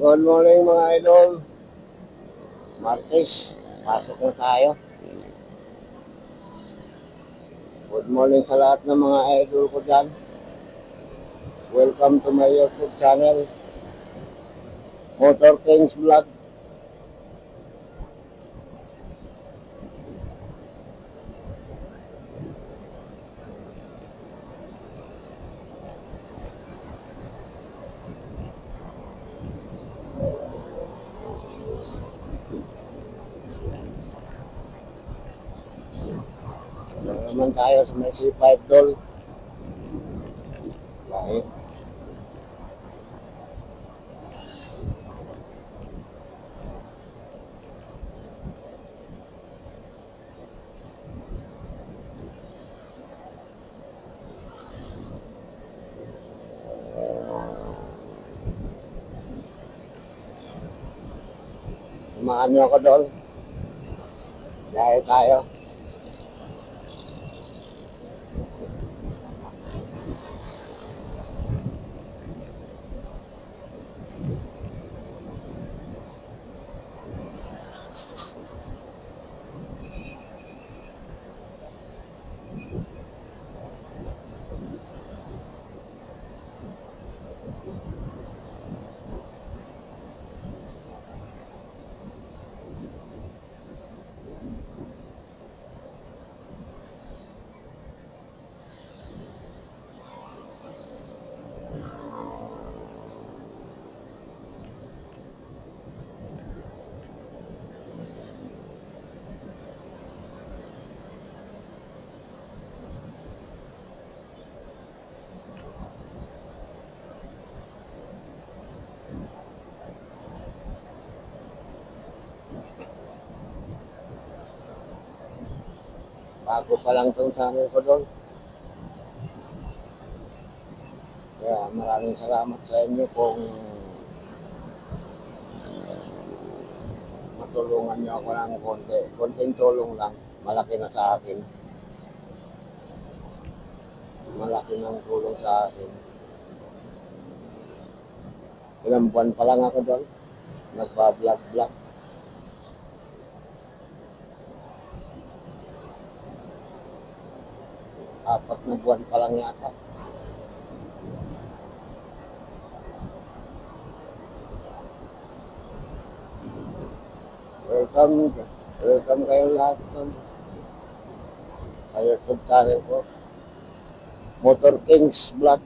Good morning mga idol. Martes, pasok na tayo. Good morning sa lahat ng mga idol ko dyan. Welcome to my YouTube channel, Motor Kings Vlog. Naman tayo sa may C5 Dol. Bahay. Tumaan nyo ako Dol. Bahay tayo. Bago pa lang itong channel ko Dol. Kaya maraming salamat sa inyo kung matulungan nyo ako ng konti. Konting tulong lang. Malaki na sa akin. Malaki ng tulong sa akin. Ilang buwan pa lang ako doon. Nagpa-vlog. 4 na buwan pa lang yata. Welcome. Welcome kayo lahat doon. Sa YouTube channel ko. Motor Kings Vlog.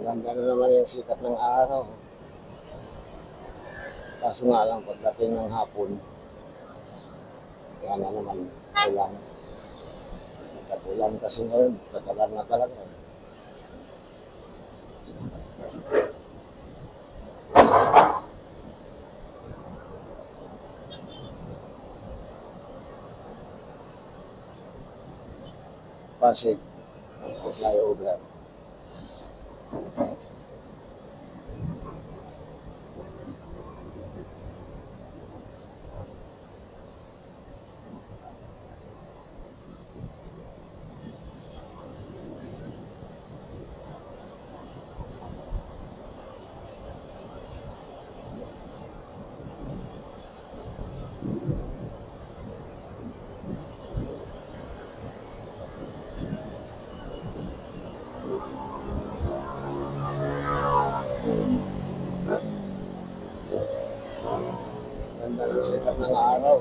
Ganda na naman yung sikat ng araw. Kaso nga lang, pagdating ng hapon, yan na naman, ulan. Nagkatulan kasi ngayon, katalan na talaga. Pasig, flyover. Ganda ng sikat ng araw.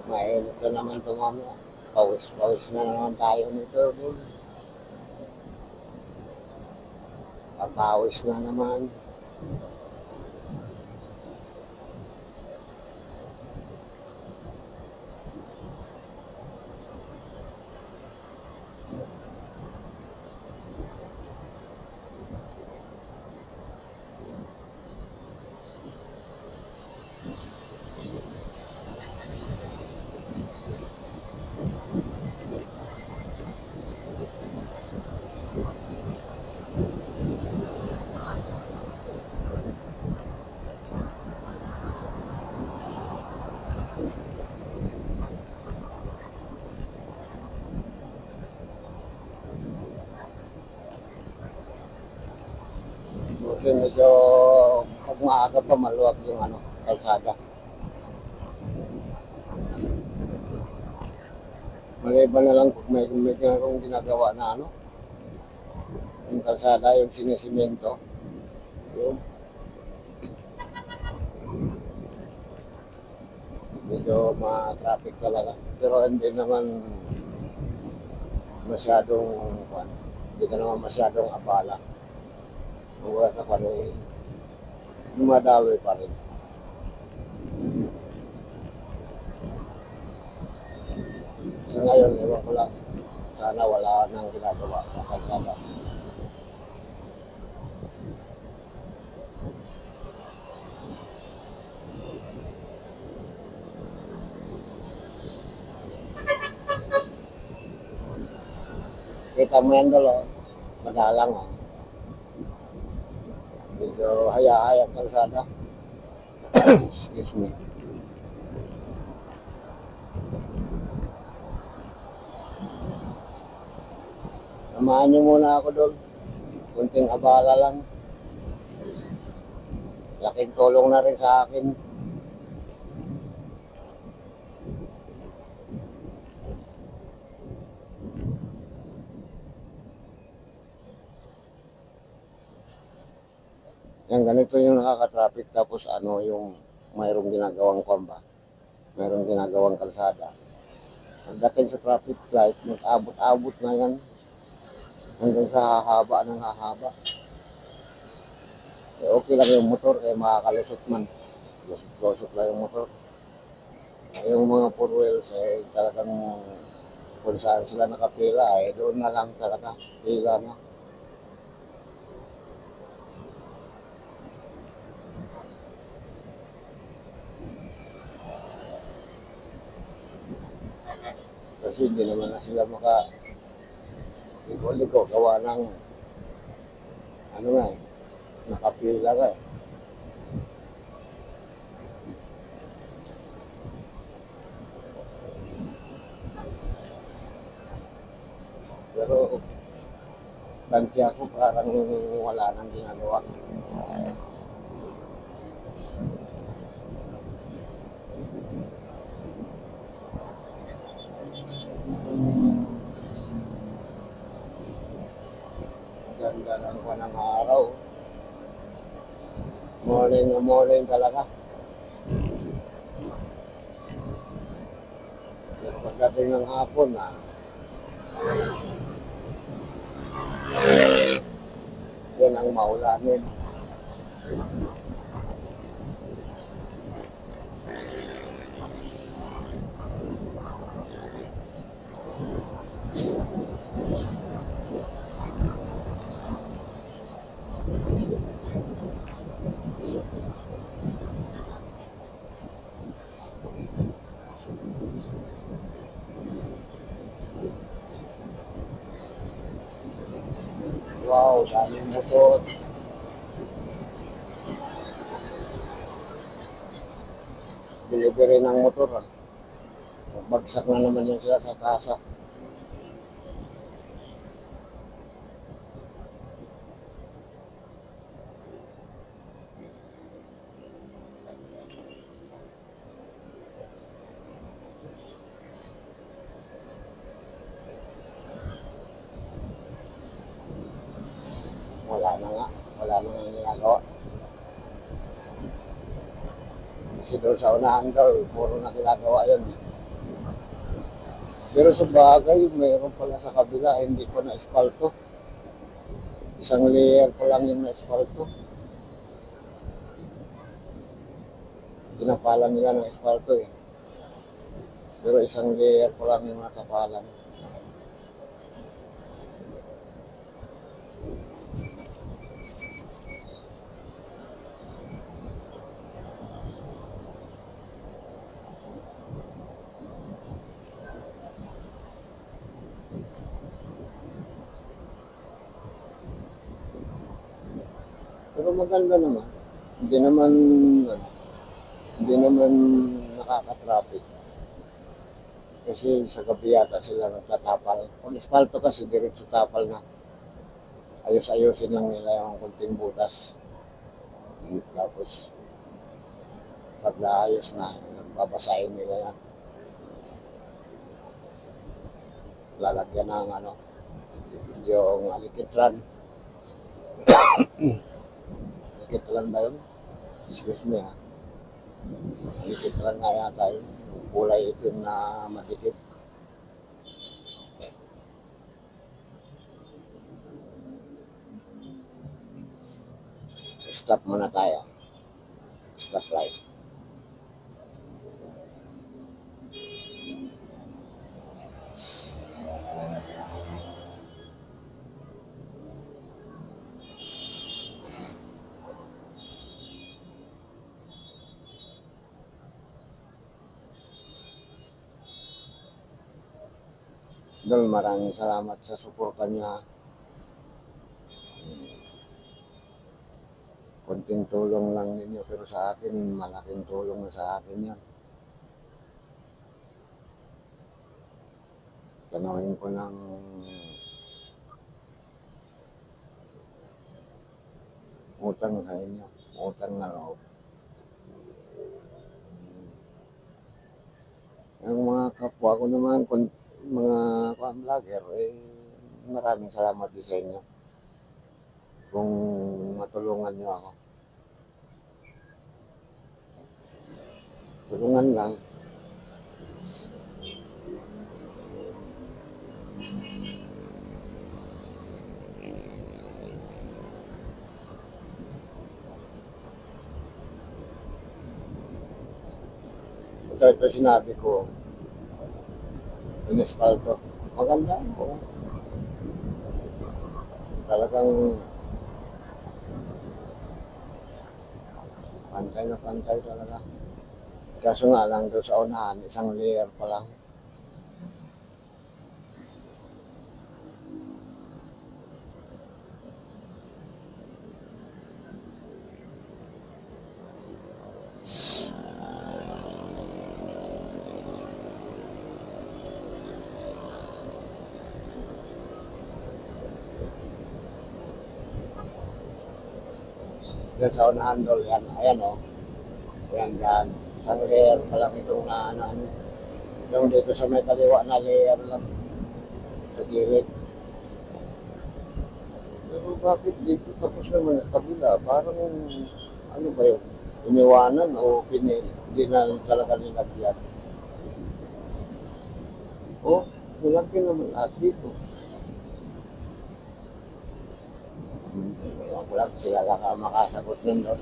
Mainit na naman ito mamaya. Pawis na naman tayo nito. Papawis na naman. rin medyo pag maaga pa maluwag yung kalsada. Maliban na lang kung may mayroong ginagawa na yung kalsada, yung sinisimento. Yun. Medyo ma-traffic talaga. Pero hindi naman masyadong, hindi ka naman masyadong abala. Kung wala sa kanil, dumadaloy pa rin. So ngayon, ewan ko lang, sana wala nang ginagawa sa kalsada. Kita mo yan dalo, madalang medyo haya-haya kalsada. Excuse me. Samahan niyo muna ako doon. Kunting abala lang. Laking tulong na rin sa akin. Yan, ganito yung nakaka-traffic, tapos yung mayroong ginagawang komba, mayroong ginagawang kalsada. Pagdating sa traffic light, mag-abot-abot na yan hanggang sa hahaba ng hahaba. Okay lang yung motor, kaya makakalusot man. Lusot lang yung motor. Yung mga four wheels, talagang kung saan sila nakapila, doon na lang talaga, pila na. Kasi hindi naman na sila liko-liko, gawa ng nakapila ka. Pero tansya ko parang wala nang ginagawa. Ganda lang pa ng araw. Morning na morning talaga. Pero pagdating ng hapon yun ang maulanin. Wow, daming motor. Delivery ng motor. Bagsak na naman yan sila sa kasa. Wala na nga ginagawa. Kasi doon sa unahan daw, puro na ginagawa yun. Pero sa bagay, mayroon pala sa kabila, hindi pa na espalto. Isang layer pa lang yung na espalto. Pinapalan nila ng espalto Pero isang layer pa lang yung nakapalan. Pero maganda naman. Hindi naman nakaka-traffic. Kasi sa gabi yata sila nagtatapal. Kung espalto kasi, diretso tapal na. Ayos-ayosin lang nila yung kunting butas. Tapos, pag naayos na, babasahin nila yan. Lalagyan ng ano, yung alikitran. Alikitran ba yun? Excuse me ha. Alikitran nga yata yun. Yung kulay itim na madikit. Stop muna tayo. Stop light. Dol, maraming salamat sa suporta niya. Konting tulong lang ninyo pero sa akin, malaking tulong na sa akin yan. Tanawin ko ng utang sa inyo. Utang na loob. Ang mga kapwa ko naman, mga vlogger, maraming salamat din sa inyo. Kung matulungan nyo ako. Tulungan lang. Ito sinabi ko, in-espalto. Maganda po. Talagang pantay na pantay talaga. Kaso nga lang doon sa unahan, isang layer pa lang. Doon sa unahan doon, yan, ayan o. Yan, yan. Isang layer pa lang itong na ano. Yung dito sa may kaliwa na layer lang. Sa gilid. Pero bakit dito tapos naman sa kabila? Parang ano ba yun? Iniwanan o hindi na talaga nilagyan? O, nilagyan naman lahat dito. Ewan ko lang, sila lang ang makasagot nun doon.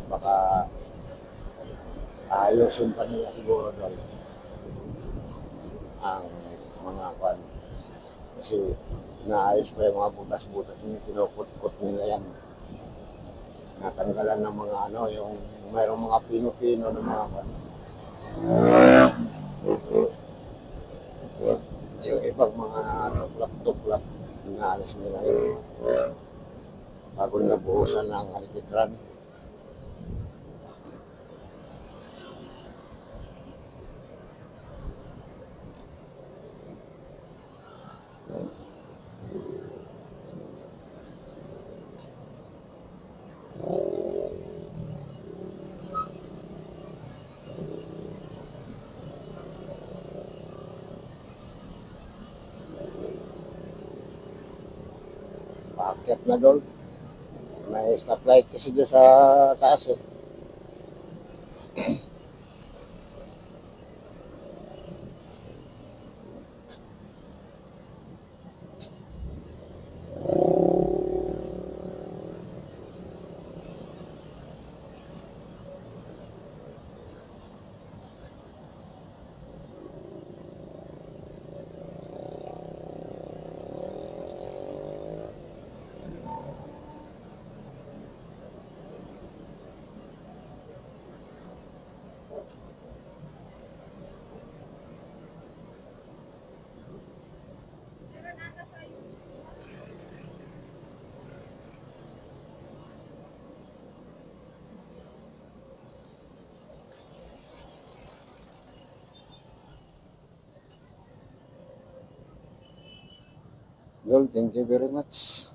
Baka ayusin pa nila siguro doon ang mga kwan. Kasi naayos pa yung mga butas-butas niya, kinukut-kut nila yan. Natanggalan ng mga ano, yung mayroong mga pino-pino ng mga kwan. Yung ibang mga tuklap-tuklap, inaalis nila yung bago nabuhusan ng alikitran. Paakyat na doon. May stoplight kasi doon sa taas eh. Well, thank you very much.